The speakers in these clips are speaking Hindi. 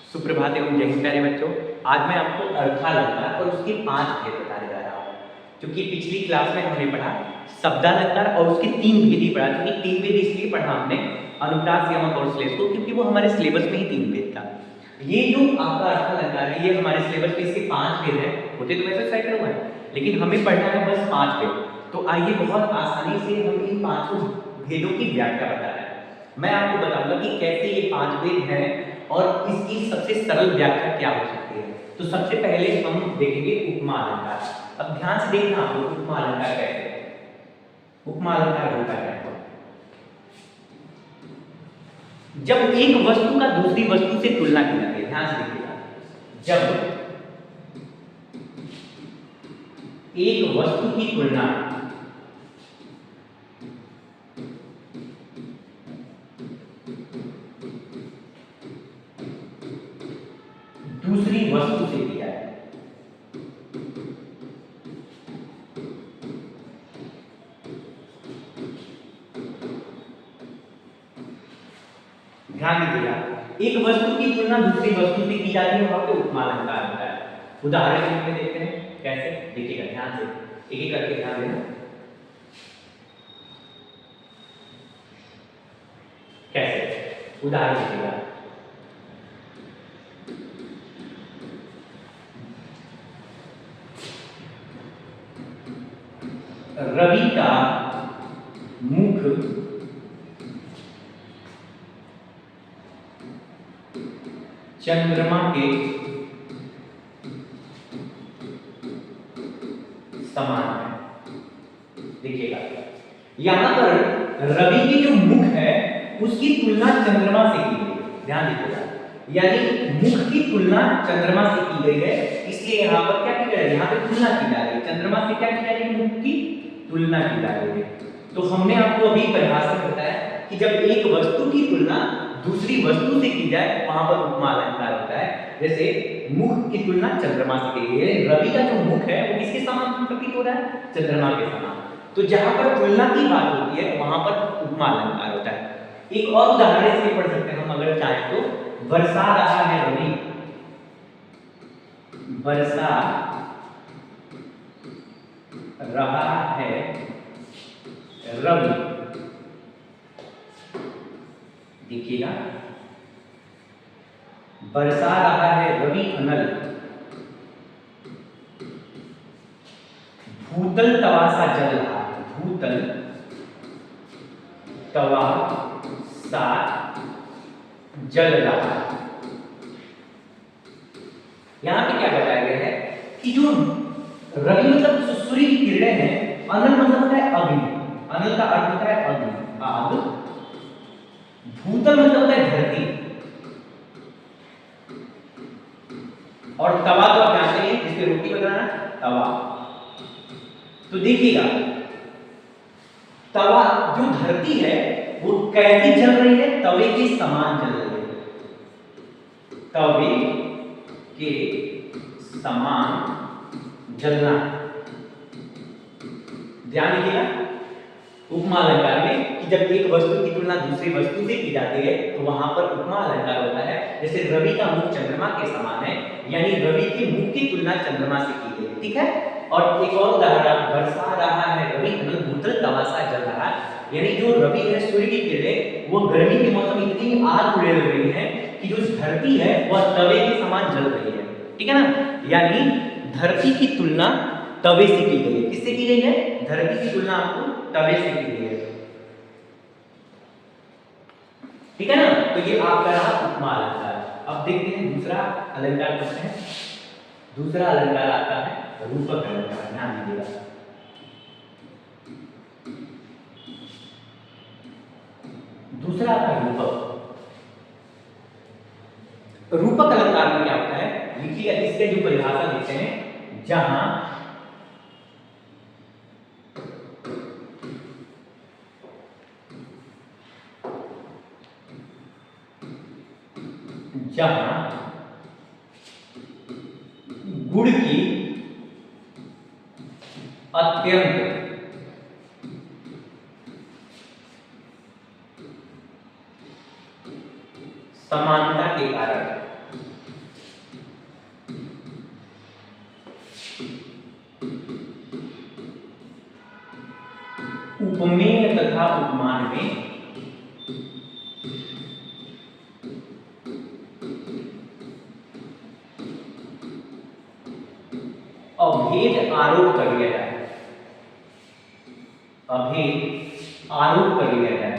सुप्रभात एवं जय हिंद प्यारे बच्चों। आज मैं आपको अर्थालंकार और उसके 5 भेद बताने जा रहा हूँ। क्योंकि पिछली क्लास में हमने पढ़ा शब्दालंकार और उसके 3 भेद ही पढ़ा। क्योंकि 3 भेद इसलिए पढ़ा हमने अनुप्रास, यमक और श्लेष को, क्योंकि वो हमारे सिलेबस में ही 3 भेद था। ये जो आपका अर्थालंकार है ये हमारे सिलेबस में इसके 5 भेद है, होते तो वैसे सेट हुआ है, लेकिन हमें पढ़ना है बस 5 भेद। तो आइए बहुत आसानी से हम इन 5 भेदों की व्याख्या बता रहे हैं। मैं आपको बताऊंगा कि कैसे ये 5 भेद हैं और इसकी सबसे सरल व्याख्या क्या हो सकती है। तो सबसे पहले हम देखेंगे उपमा अलंकार। अब ध्यान से देखना आप लोग, उपमा अलंकार कैसे है। उपमा अलंकार होता है जब एक वस्तु का दूसरी वस्तु से तुलना की जाती है। ध्यान से देखिएगा, जब एक वस्तु की तुलना दूसरी वस्तु से की जाए, ध्यान दीजिएगा, एक वस्तु की तुलना दूसरी वस्तु से की जाती है, वहां पे उपमा अलंकार होता है। उदाहरण के रूप में देखते हैं कैसे, देखिएगा ध्यान से, एक एक करके ध्यान देना। कैसे उदाहरण देखिएगा, रवि का मुख चंद्रमा के समान है। देखिएगा यहां पर रवि की जो मुख है उसकी तुलना चंद्रमा से की गई है। ध्यान दीजिएगा, यानी मुख की तुलना चंद्रमा से की गई है, इसलिए यहां पर क्या की जा रही है, यहां पे तुलना की जा रही है। चंद्रमा से क्या की जा रही है, मुख की तुलना की जा रही है। तो हमने आपको अभी परिभाषा में बताया कि जब एक वस्तु की तुलना दूसरी वस्तु से की जाए वहां पर उपमा अलंकार होता है। जैसे मुख की तुलना चंद्रमा से की गई है, रवि का जो मुख है वो किसके समान प्रतीत हो रहा है, चंद्रमा के समान। तो जहां पर तुलना की बात होती है वहां पर उपमा अलंकार होता है। एक और उदाहरण से पढ़ सकते हैं हम अगर चाहें तो, बरसा रहा है रवि, बरसा रहा है रवि। देखिएगा, बरसा रहा है रवि अनल, भूतल तवा सा जल रहा है, भूतल तवा सा जल रहा है। यहां पे क्या बताया गया है कि जो रवि मतलब सूर्य की किरणें हैं, अनल मतलब होता है अग्नि, अनल का अर्थ होता है अग्नि, आग। भूतल मतलब होता है धरती, और तवा तो आप जानते हैं जिसपे रोटी बनाना, तवा। तो देखिएगा, तवा जो धरती है वो कैसी जल रही है, तवे के समान जल रही है, तवे के समान जलना। ध्यान दीजिएगा, उपमा अलंकार में कि जब एक वस्तु की तुलना दूसरी वस्तु से की जाती है तो वहां पर उपमा अलंकार होता है। जैसे रवि का मुख चंद्रमा के समान है, यानी रवि के मुख की तुलना चंद्रमा से की गई, ठीक है। और एक और उदाहरण, बरसा रहा है रवि अनल भूतल तवा सा जल रहा है, यानी जो रवि है सूर्य की किरणें वो गर्मी के मौसम में इतनी आग उड़ेल रही है कि जो धरती है वह तवे के समान जल रही है, ठीक है ना। यानी धरती की तुलना तवे से की गई है। किससे की गई है, धरती की तुलना आपको तवे से की गई है, ठीक है ना। तो ये आपका रहा उपमा अलंकार। अब देखते हैं दूसरा अलंकार करते हैं। दूसरा अलंकार आता है रूपक अलंकार। ध्यान दीजिएगा, दूसरा आपका रूपक। रूपक अलंकार में क्या होता है, लिखिएगा, इसके जो परिभाषा देते हैं, जहां गुण की अत्यंत समानता के कारण उपमान में अभेद आरोप कर लिया जाए, अभेद आरोप कर लिया जाए।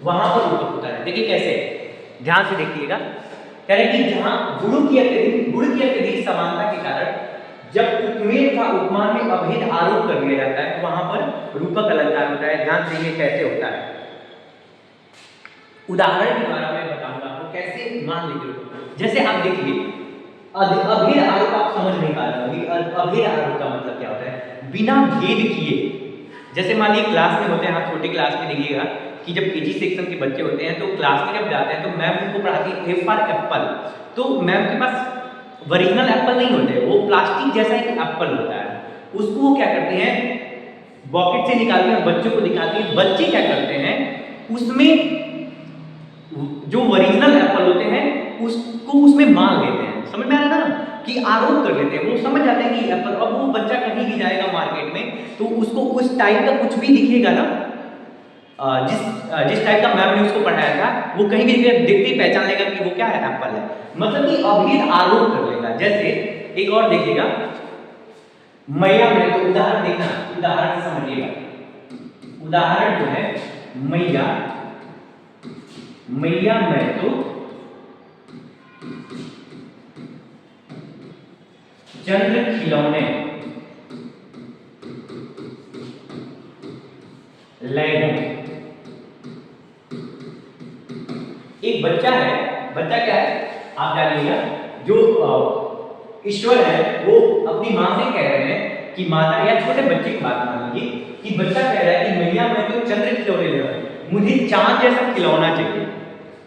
वहां पर रूपक होता है। देखिए कैसे, ध्यान से देखिएगा। कह रहे कि जहां गुण की अत्यधिक समानता के कारण जब उपमेय का उपमान में अभेद आरोप कर लिया जाता है तो वहां पर रूपक अलंकार होता है। ध्यान से ये कैसे होता है, उदाहरण के द्वारा मैं बताऊंगा आपको कैसे। मान लीजिए जैसे आप देखिए अभेद आरोप आप समझ नहीं पा रहे होंगे। अभेद आरोप का मतलब क्या होता है, बिना भेद किए। जैसे मान लीजिए क्लास में होते हैं, आप छोटे क्लास में देखिएगा कि जब केजी सेक्शन के बच्चे होते हैं तो क्लास में जब जाते हैं तो मैम उनको पढ़ाती है ए फॉर एप्पल। तो मैम के पास ओरिजिनल एप्पल नहीं होते, वो प्लास्टिक जैसा एक एप्पल होता है। उसको वो क्या करते हैं, बॉकेट से निकालते हैं, बच्चों को दिखाते हैं। बच्चे क्या करते हैं, उसमें जो ओरिजिनल एप्पल होते हैं उसको उसमें मान लेते हैं। समझ में आ रहा है ना, कि आरोप कर लेते हैं। वो समझ जाते हैं कि एप्पल, अब वो बच्चा कहीं भी जाएगा मार्केट में तो उसको उस टाइप का कुछ भी दिखेगा ना, जिस टाइप का मैम ने उसको पढ़ाया था, वो कहीं भी देखते ही पहचान लेगा कि वो क्या है, एप्पल है। मतलब कि अभेद आरोप कर लेगा। जैसे एक और देखिएगा, मैया में, तो उदाहरण देखना, उदाहरण से समझिएगा। उदाहरण जो है मैया, मैया में तो चंद्र खिलौने लय हूं। एक बच्चा है, बच्चा क्या है आप जानिएगा, जो ईश्वर है वो अपनी मां से कह रहे हैं कि माता, या छोटे बच्चे की बात मान लीजिए कि बच्चा कह रहा है कि मैया मैं तो चंद्र खिलौने ले रहा हूं, मुझे चांद जैसा खिलौना चाहिए।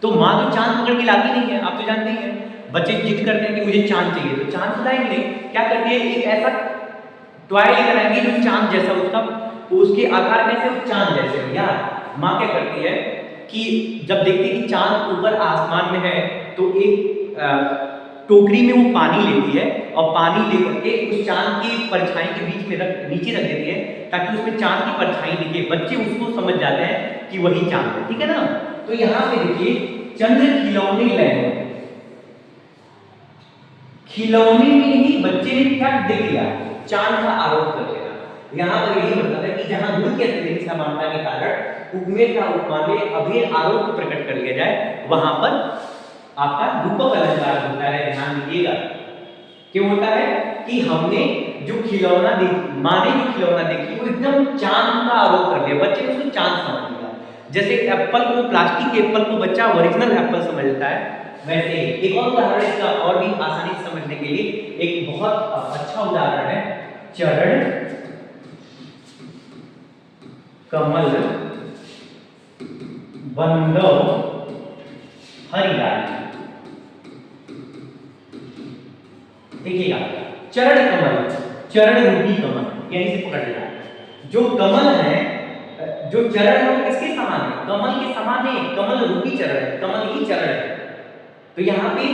तो मां तो चांद पकड़ के लाती नहीं है, आप तो जानते ही हैं। बच्चे जिद करते हैं कि मुझे चांद चाहिए, तो चांद तो लाएंगे नहीं, क्या करती है, एक ऐसा टॉय लेकर आएंगे जो चांद जैसा, उसके आकार में से चांद जैसे हो। यार मां क्या करती है कि जब देखती है कि चांद ऊपर आसमान में है तो एक टोकरी में वो पानी लेती है और पानी लेकर के उस चांद की परछाई के बीच में नीचे रख देती है ताकि उसमें चांद की परछाई दिखे। बच्चे उसको समझ जाते हैं कि वही चांद है, ठीक है ना। तो यहाँ पे देखिए चंद्र खिलौने लय, खिलौने में ही बच्चे ने क्या देख लिया, चांद का आरोप कर लिया। यहाँ पर यही मतलब है कि जहां गुण की अत्यधिक समानता के कारण उपमेय का उपमान में अभेद आरोप को प्रकट कर लिया जाए, वहां पर आपका रूपक अलंकार होता है। ध्यान दीजिएगा क्यों होता है कि हमने जो खिलौना देखी, मां ने जो खिलौना देखी वो एकदम चांद का आरोप कर दिया, बच्चे ने उसको चांद समझ लिया। जैसे एप्पल को, प्लास्टिक के एप्पल को बच्चा ओरिजिनल एप्पल समझता है, वैसे ही एक और उदाहरण इसका और भी आसानी से समझने के लिए एक बहुत अच्छा उदाहरण है, चरण कमल बंदो हरिदारी। देखिएगा चरण कमल, चरण रूपी कमल, यहीं से पकड़ लिया। जो कमल है, जो चरण है वो किसके समान है, कमल के समान है, कमल रूपी चरण है, कमल ही चरण है। तो यहाँ पे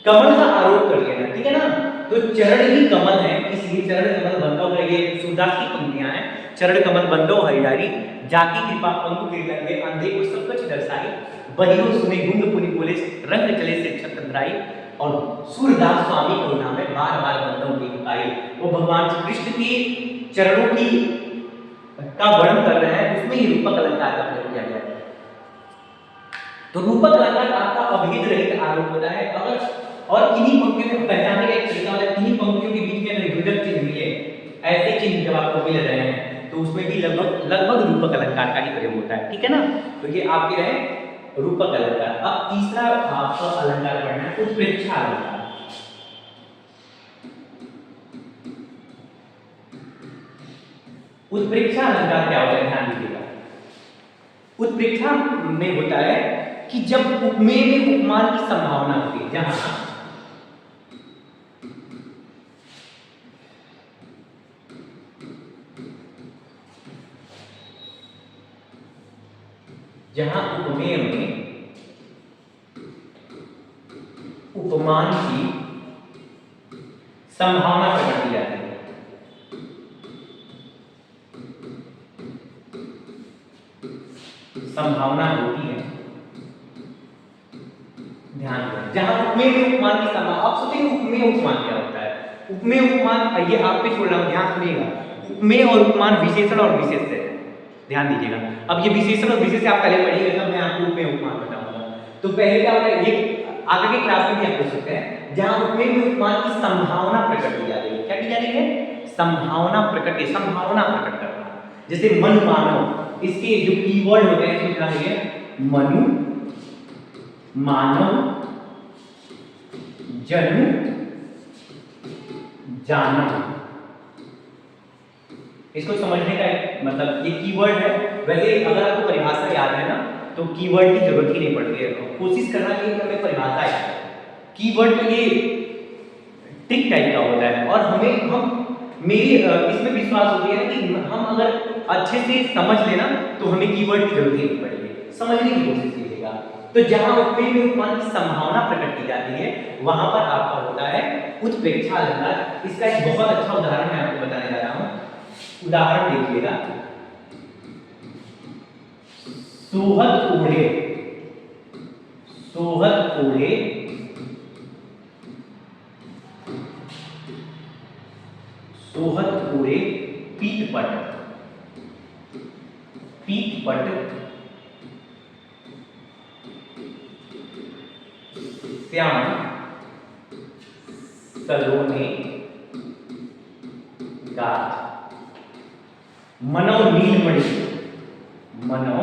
कमल का आरोप कर लिया, ठीक है ना। तो चरण ही कमल है, इसलिए चरण कमल बंदो, ये सूरदास की पंक्तियां हैं। चरण कमल बंदो हरिदारी, जाकी कृपा पंगु गिरलंगे, अंधे को सब कुछ दर्शाई, बहिरो सुने गुंग पुनि बोले, रंग चले से छतंद्राई। और सूरदास स्वामी को नाम है, बार बार बंदों की कृपाई। वो भगवान श्री कृष्ण की चरणों की का वर्णन कर रहे हैं, उसमें ही रूपक अलंकार का प्रयोग किया गया है। तो रूपक अलंकार आपका अभेद रहित आरोप होता है। अगर और किन्हीं पंक्तियों में पहचानने का एक तरीका होता है, किन्हीं पंक्तियों के बीच में अगर विभेदक चिन्ह मिले, ऐसे चिन्ह जब आपको मिल रहे हैं तो उसमें भी लगभग रूपक अलंकार का ही प्रयोग होता है, ठीक है ना। तो ये आपके रहे रूपक अलंकार। अब तीसरा आपका अलंकार पढ़ना है उत्प्रेक्षा अलंकार। उत्प्रेक्षा अलंकार क्या होता है, ध्यान दीजिएगा। उत्प्रेक्षा में होता है कि जब उपमेय में उपमान की संभावना होती है, जहां उपमेय में उपमान की संभावना प्रकट की जाती है। संभावना होती है, ध्यान दें, जहां उपमेय उपमान की संभावना। आप सोचेंगे उपमेय उपमान क्या होता है? उपमेय उपमान ये आप पे छोड़ रहा हूं, ध्यान सुनिएगा। उपमेय और उपमान विशेषण और विशेष्य है, ध्यान दीजिएगा। अब ये विशेषण और विशेष्य आप पहले पढ़िएगा, तब मैं आपको उपमेय उपमान बताऊंगा। तो पहले क्या होता है, ये आगे के क्लास में भी आप पूछ सकते हैं, जहां उपमेय उपमान की संभावना प्रकट की जा रही है। क्या की जा रही है? संभावना प्रकट, संभावना प्रकट करना। जैसे मन मानो, इसके जो कीवर्ड होते हैं इसमें ध्यान दीजिए, मनु, मानव, जनु, जानव। इसको समझने का मतलब ये कीवर्ड है। वैसे अगर आपको परिभाषा याद है ना, तो कीवर्ड की जरूरत ही नहीं पड़ती है। कोशिश करना कि हमें परिभाषा याद है। कीवर्ड तो ये टिक टाइप का होता है, और मेरी इसमें विश्वास होती है कि हम अगर अच्छे से समझ लेना तो हमें कीवर्ड की जरूरत ही नहीं पड़ेगी। समझने की कोशिश कीजिएगा। तो जहां उपमेय उपमान की संभावना प्रकट की जाती है, वहां पर आपका होता है उत्प्रेक्षा अलंकार। इसका एक बहुत अच्छा उदाहरण मैं आपको बताने जा रहा हूं। उदाहरण देखिएगा, सोहत ओढ़े, सोहत ओढ़े सोहत ओढ़े पीतपट, पीतपट श्याम सलोने गाछ, मनो नीलमणि, मनो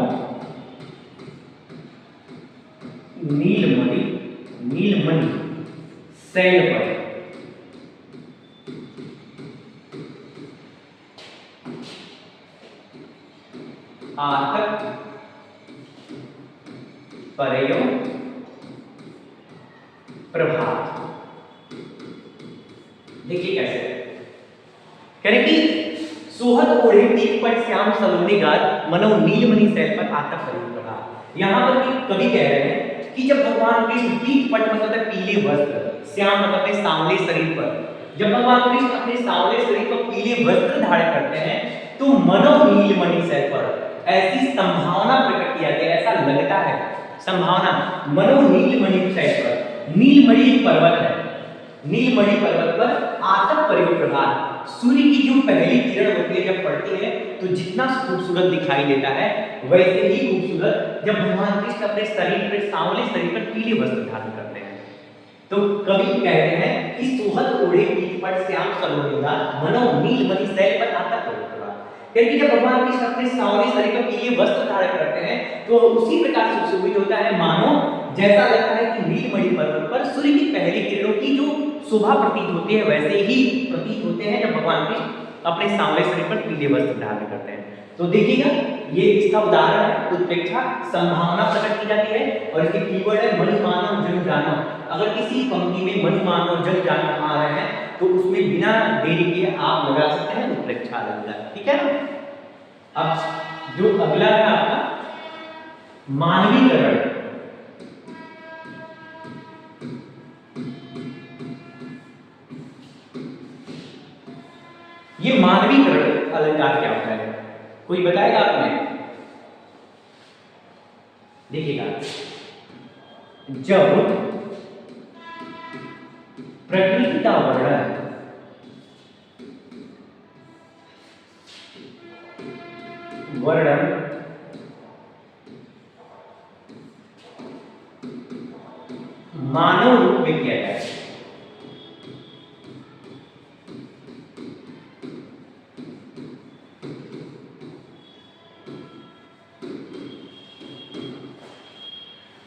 नीलमणि, नीलमणि शैल पर, आतक परयो प्रभात। देखिए कैसे कह रहे कि सोहत ओढ़े पीतपट श्याम सलोने गाछ, मनो नीलमणि शैल पर आतक परयो प्रभात। यहां पर कवि कह रहे हैं कि जब भगवान कृष्ण पीतपट मतलब है पीले वस्त्र, श्याम मतलब अपने सांवले शरीर पर, जब भगवान कृष्ण अपने सांवले शरीर पर पीले वस्त्र धारण करते हैं, तो मनो नीलमणि शैल पर ऐसी संभावना प्रकट की जाती है, ऐसा लगता है संभावना। मनो नीलमणि शैल पर, नीलमणि पर्वत है, नीलमणि पर्वत पर आतक परयो प्रभात, सूर्य की जो पहली किरण होती है जब पड़ती है तो जितना खूबसूरत दिखाई देता है, वैसे ही खूबसूरत जब भगवान कृष्ण अपने शरीर पर, सांवले शरीर पर पीले वस्त्र धारण करते हैं। तो कवि कहते हैं कि सोहत ओढ़े पीतपट श्याम सलोने गाछ, मनो नीलमणि शैल पर आतक परयो प्रभात। क्योंकि जब भगवान कृष्ण अपने सांवले शरीर पर पीले वस्त्र धारण करते हैं, तो उसी प्रकार से सुशोभित होता है, मानो जैसा लगता है कि नीलमणि पर्वत पर सूर्य की पहली किरणों की जो शोभा प्रतीत होती है, वैसे ही प्रतीत होते हैं जब भगवान कृष्ण अपने सांवले शरीर पर पीले वस्त्र धारण करते हैं। तो देखिएगा, ये इसका उदाहरण है। उत्प्रेक्षा संभावना प्रकट की जाती है, और इसके कीवर्ड है मनु मानव जन जानव। अगर किसी पंक्ति में मनु मानव जन जानव आ रहे हैं तो उसमें बिना देरी के आप लगा सकते हैं उत्प्रेक्षा अलंकार, ठीक है ना। अब जो अगला है आपका मानवीकरण। ये मानवीकरण अलंकार क्या होता है, कोई बताएगा आपने? देखिएगा, जब प्रकृति का वर्णन मानव रूप में किया जाए,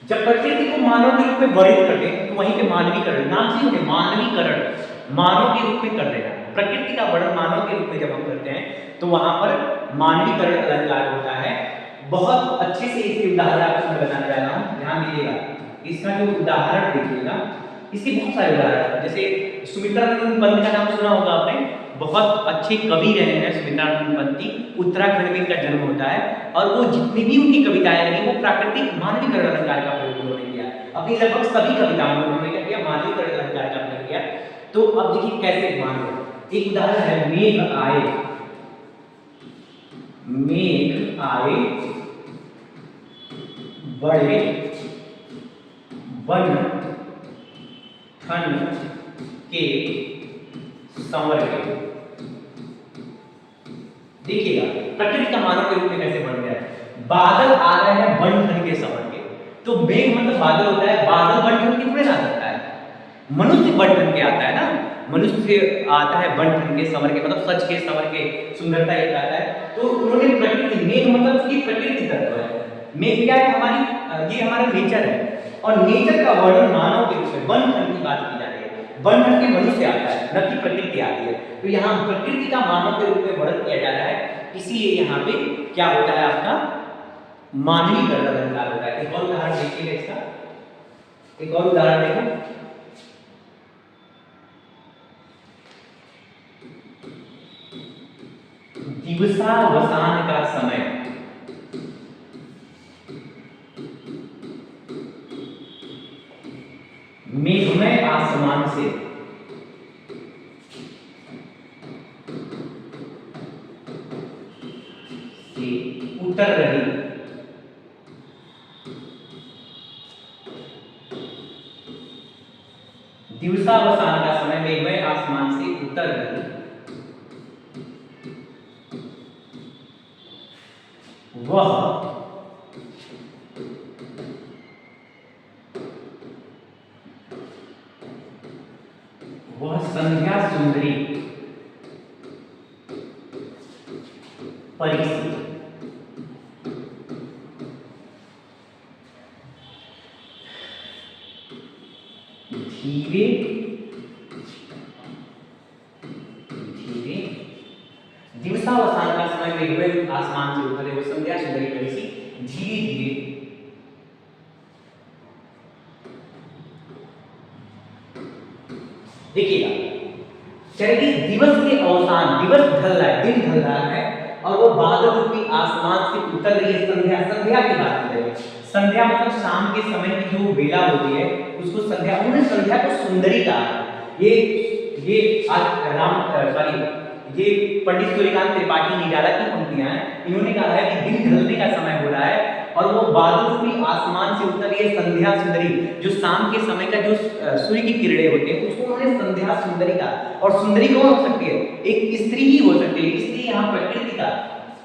जब प्रकृति को मानव के रूप में वर्णित करते हैं तो वहीं पे मानवीकरण, नाम से मानवीकरण, मानव के रूप में कर देना। प्रकृति का वर्णन मानव के रूप में जब हम करते हैं तो वहां पर मानवीकरण अलंकार होता है। बहुत अच्छे से इसके उदाहरण आपको मैं बताने जा रहा हूं, ध्यान दीजिएगा। इसका जो उदाहरण देखिएगा, इसके बहुत सारे उदाहरण हैं। जैसे सुमित्रानंद पंत का नाम सुना होगा आपने, बहुत अच्छे कवि रहे हैं सुमित्रानंद पंत। उत्तराखंड में इनका जन्म होता है, और वो जितनी भी उनकी कविताएं रही वो प्राकृतिक मानवीकरण अलंकार का प्रयोग उन्होंने किया। अपनी लगभग सभी कविताओं में उन्होंने क्या किया, मानवीकरण तो अब देखिए कैसे मान लो, एक उदाहरण है, मेघ आए, मेघ आए बड़े वन ठन के संवर के। देखिएगा प्रकृति का मानव के रूप में कैसे बन गया है। बादल आ रहे हैं वन ठन के संवर के, तो मेघ मतलब बादल होता है, बादल वन ठन के थोड़े आ सकता है, मनुष्य वन ठन के आता है ना, मनुष्य आता है वन ठन के संवर के, मतलब सच के संवर के, सुंदरता एक आता है। तो उन्होंने प्रकृति, मेघ मतलब कि प्रकृति तत्व है, मेघ क्या है, हमारी ये हमारा नेचर है, और नेचर का वर्णन मानव के रूप में वन ठन की बात की जा रही है, वन ठन के मनुष्य आता है, न कि प्रकृति आती है। तो यहाँ प्रकृति का मानव के रूप में वर्णन किया जा रहा है, इसीलिए यहाँ पे क्या होता है, आपका मानवीकरण अलंकार होता है। एक और उदाहरण देखिएगा इसका, एक और उदाहरण देखो, दिवसावसान का समय, मेघमय आसमान से उतर रही दिवसावसान का समय, मेघमय आसमान से उतर रही वह संध्या सुंदरी परिसी धीरे धीरे, दिवसावसान का समय, मेघमय आसमान से उतरे, वो संध्या सुंदरी परिसी धीरे धीरे देखिएगा, चलिए दिवस के अवसान, दिवस ढल रहा है, दिन ढल रहा है, और वो बादल रूपी आसमान से उतर रही है संध्या, संध्या की बात की जाएगी। संध्या मतलब शाम के समय की जो बेला होती है उसको संध्या, उन्होंने संध्या को सुंदरी कहा। ये ये पंडित सूर्यकांत त्रिपाठी निराला की पंक्तियां हैं, इन्होंने कहा है कि दिन ढलने का समय हो रहा है और वो बादल रूपी आसमान से उतर रही है संध्या सुंदरी, जो शाम के समय का जो सूर्य की किरणें होते हैं उसको उन्होंने संध्या सुंदरी कहा। और सुंदरी कौन हो सकती है, एक स्त्री ही हो सकती है, इसलिए यहाँ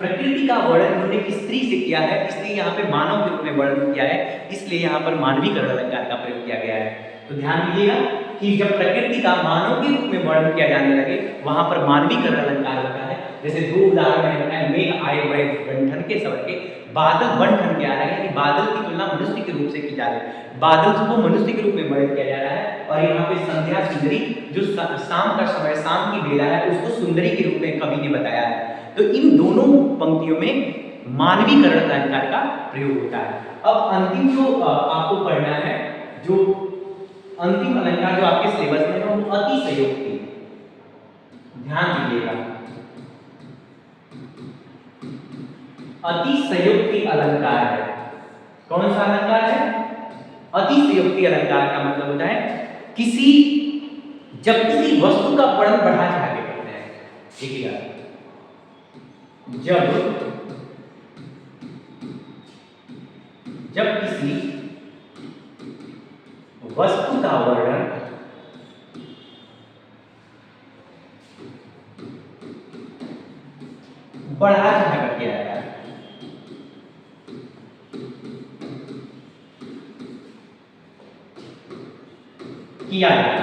प्रकृति का वर्णन उन्होंने स्त्री से किया है, इसलिए यहाँ पे मानव के रूप में वर्णन किया है, इसलिए यहाँ पर मानवीकरण अलंकार का प्रयोग किया गया है। तो ध्यान दीजिएगा कि जब प्रकृति का मानव के रूप में वर्णन किया जाने लगे वहां पर मानवीकरण अलंकार होता है। जैसे दो उदाहरण मैंने बताया, मेघ आए बड़े बंठन के सवर के, बादल बंठन के आ रहे हैं, यानी बादल की तुलना मनुष्य के रूप से की जा रही है, बादल को मनुष्य के रूप में वर्णन किया जा रहा है। और यहाँ पे संध्या सुंदरी, जो शाम का समय, शाम की बेला है, उसको सुंदरी के रूप में कवि ने बताया है। तो इन दोनों पंक्तियों में मानवीकरण अलंकार का प्रयोग होता है। अब अंतिम जो आपको पढ़ना है, जो अंतिम अलंकार जो आपके सिलेबस में है वो अतिशयोक्ति। ध्यान दीजिएगा, अतिशयोक्ति अलंकार है। कौन सा अलंकार है, अतिशयोक्ति अलंकार का मतलब होता है जब किसी वस्तु का वर्णन बढ़ा चढ़ा के करते हैं। देखिएगा, जब किसी वस्तु का वर्णन बढ़ा चढ़ा कर किया जाता है,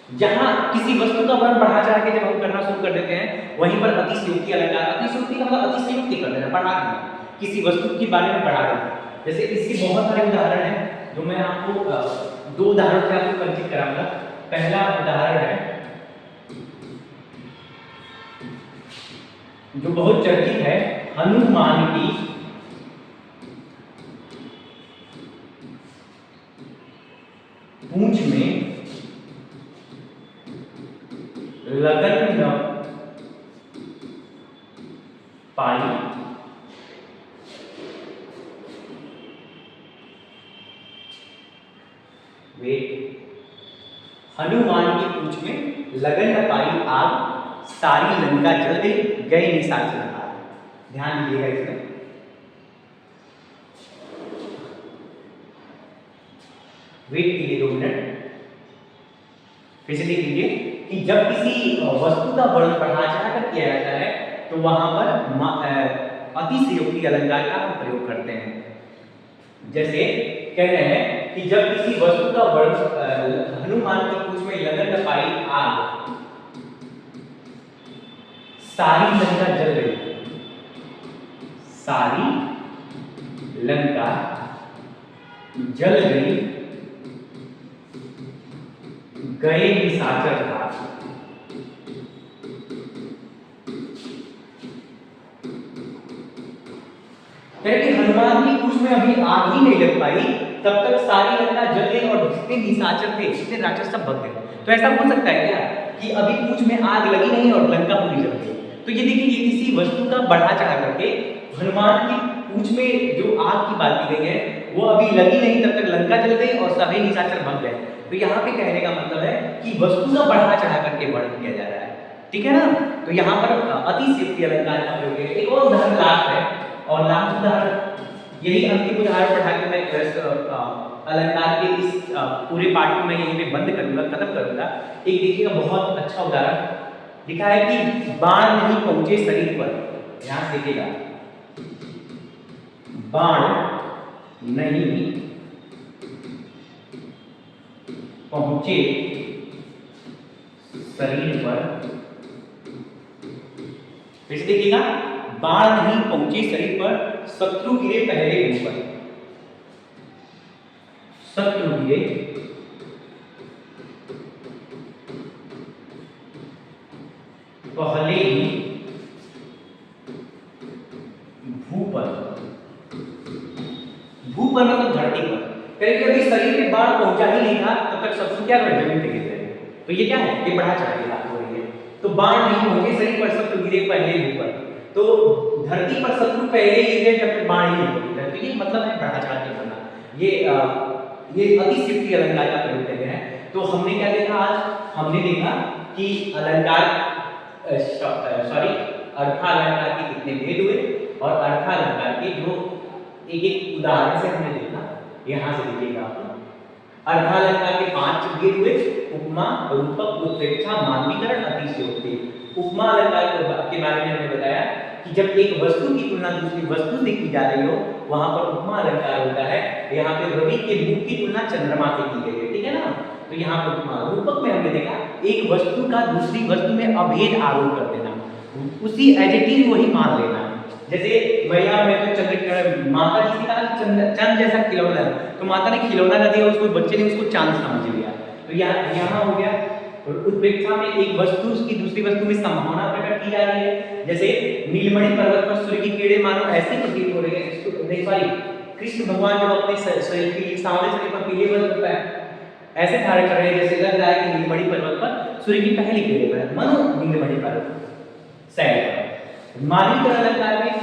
जहां किसी वस्तु का वर्णन बढ़ा चढ़ा के जब हम करना शुरू कर देते हैं, वहीं पर अतिशयोक्ति अलंकार, अतिशयोक्ति का मतलब अतिशयोक्ति कर देना, बढ़ा देना, किसी वस्तु के बारे में बढ़ा देना। जैसे इसके बहुत सारे उदाहरण हैं जो मैं आपको दो उदाहरण से आपको परिचित कराऊंगा। पहला उदाहरण है जो बहुत चर्चित है, हनुमान की पूंछ में लगन न पाई, हनुमान की पूंछ में लगन न पाई आग, सारी लंका जल गई, गए निशाचर भाग। ध्यान दीजिएगा इसमें। वेट कीजिए 2 मिनट, फिर से देख लीजिए कि जब किसी वस्तु का वर्णन बढ़ा चढ़ाकर किया जाता है तो वहां पर अतिशयोक्ति अलंकार का हम प्रयोग करते हैं। जैसे कह रहे हैं कि जब किसी वस्तु का वर्णन, हनुमान की पूंछ में लगन न पाई आग, सारी लंका जल गई, सारी लंका जल गई, गए निशाचर भाग। कि हनुमान की पूंछ में अभी आग ही नहीं लग पाई, तब तक सारी लंका जल गई और जितने निशाचर थे, जितने राक्षस सब भग गए। तो ऐसा हो सकता है क्या कि अभी पूंछ में आग लगी नहीं और लंका पूरी जल गई? तो ये देखिए, ये किसी वस्तु का बढ़ा चढ़ा करके हनुमान की पूंछ में जो आग की बात की गई है वो अभी लगी नहीं, तब तक लंका जल गई और सभी निशाचर भग गए। तो यहाँ पे कहने का मतलब है कि वस्तु का बढ़ा चढ़ा करके वर्णन किया जा रहा है, ठीक है ना। तो यहाँ पर अतिशयोक्ति अलंकार का प्रयोग है। एक और उदाहरण लास्ट है, और लास्ट उदाहरण, यही अंतिम उदाहरण पढ़ा के मैं अलंकार के इस पूरे पाठ को मैं यहीं पे बंद करूंगा, खत्म करूंगा। एक देखिएगा बहुत अच्छा उदाहरण लिखा है कि बाण नहीं पहुंचे शरीर पर। ध्यान से देखिएगा, बाण नहीं पहुंचे शरीर पर। फिर से देखिएगा, बाण नहीं पहुंचे शरीर पर, शत्रु गिरे पहले मुंह पर। शत्रु गिरे पहले ही भू पर। भू पर मतलब धरती पर। कहीं अभी शरीर के बाण पहुंचा ही नहीं था, तब तक शत्रु क्या कर जमीन पे गिर गए। तो ये क्या है, ये बढ़ा चढ़ा के बात हो रही है। तो बाण नहीं पहुंचे शरीर पर, शत्रु गिरे पहले भू पर। तो धरती पर शत्रु पहले गिर गए जब तक बाण ही नहीं पहुंचे। तो ये मतलब है बढ़ा चढ़ा के बोलना। ये अतिशयोक्ति अलंकार का प्रयोग कर रहे हैं। तो हमने क्या देखा आज? हमने देखा कि अलंकार अर्थालंकार के कितने भेद हुए, और अर्थालंकार के जो एक एक उदाहरण से हमने देखा। यहाँ से देखिएगा आप, अर्थालंकार के 5 भेद हुए: उपमा, रूपक, उत्प्रेक्षा, मानवीकरण, अतिशयोक्ति। उपमा अलंकार के बारे में हमने बताया कि जब एक वस्तु की तुलना दूसरी वस्तु से की जा रही हो, वहां पर उपमा अलंकार होता है। यहाँ पे रवि के मुख की तुलना चंद्रमा से की गई है, ठीक है ना। तो यहाँ पर उपमा। रूपक में हमने देखा एक वस्तु का दूसरी वस्तु में अभेद आरोप कर देना, उसी एडजेक्टिव वही मान लेना। जैसे मैया में तो चंद्र, माता जी से कहा चंद जैसा खिलौना है, तो माता ने खिलौना ना दिया उसको, बच्चे ने उसको चांद समझ लिया। तो यहाँ हो गया। और उत्प्रेक्षा में एक वस्तु उसकी दूसरी वस्तु में संभावना प्रकट की जा रही है। जैसे नीलमणि पर्वत पर सूर्य की किरणें मानो ऐसे प्रतीत हो रही है। नहीं सॉरी, कृष्ण भगवान जब अपने शरीर के सामने शरीर पर पीले वस्त्र होता है, ऐसे धारण कर रहे हैं जैसे लग रहा है कि नीलमणि पर्वत पर सूर्य की पहली किरणें पर, मानो नीलमणि पर्वत सैल पर। मानवीकरण अलंकार में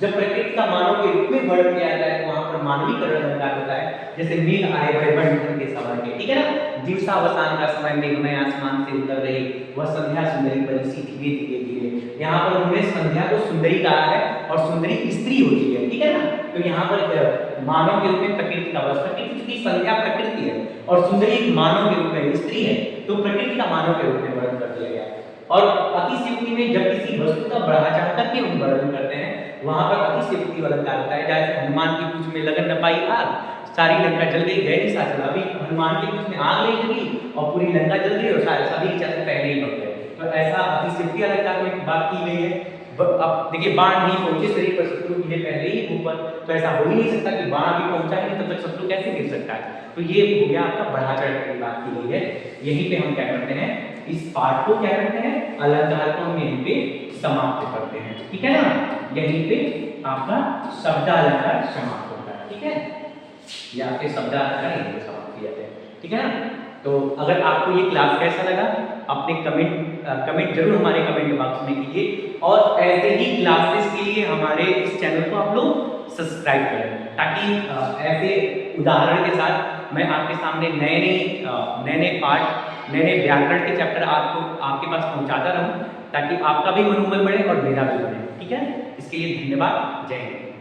जब प्रकृति का मानव के रूप में वर्णन किया जाता है तो वहां पर मानवीकरण अलंकार होता है। जैसे मेघ आए बड़े बड़े के समान के, ठीक है ना। दिवसावसान का समय मेघमय आसमान से उतर रही, वह संध्या सुंदरी बनी सी धीरे धीरे धीरे। यहाँ पर उन्होंने संध्या को सुंदरी कहा है और सुंदरी स्त्री होती है, ठीक है ना। तो यहाँ पर मानव के रूप में प्रकृति का वर्णन, प्रकृति की संध्या प्रकृति है और सुंदरी मानव के रूप में स्त्री है, तो प्रकृति का मानव के रूप में वर्णन कर दिया गया। और अतिशयोक्ति में जब किसी वस्तु का बढ़ा चढ़ा करके हम वर्णन करते हैं, वहां पर अतिशयोक्ति अलंकार होता है। जैसे हनुमान की पूंछ में लगन न पाई आग, सारी लंका जल गई, गए निशाचर। अभी हनुमान की पूंछ में आग नहीं लगी और पूरी लंका जल गई और सारे सभी निशाचर पहले ही भग गए। तो ऐसा अतिशयोक्ति अलंकार में बात की गई है। अब देखिए, बाण नहीं पहुंचे शरीर पर, शत्रु गिरे पहले ही ऊपर। तो ऐसा हो ही नहीं सकता कि बाण भी पहुंचा ही नहीं तब तक शत्रु कैसे गिर सकता है। तो ये हो गया आपका बढ़ा चढ़ की बात की गई है। यहीं पे हम क्या करते हैं, इस पाठ को क्या करते हैं, अलंकार को हम यहीं पे समाप्त करते हैं, ठीक है ना। यहीं पे आपका शब्दालंकार समाप्त होता है, ठीक है। या आपके शब्दालंकार यहीं पे समाप्त किए जाते हैं, ठीक है ना। तो अगर आपको ये क्लास कैसा लगा, अपने कमेंट जरूर हमारे कमेंट बॉक्स में कीजिए। और ऐसे ही क्लासेस के लिए हमारे इस चैनल को आप लोग सब्सक्राइब करें, ताकि ऐसे उदाहरण के साथ मैं आपके सामने नए नए पाठ नए नए व्याकरण के चैप्टर आपके पास पहुंचाता रहूं, ताकि आपका भी मनोबल बढ़े और मेरा भी बढ़े। ठीक है, इसके लिए धन्यवाद। जय हिंद।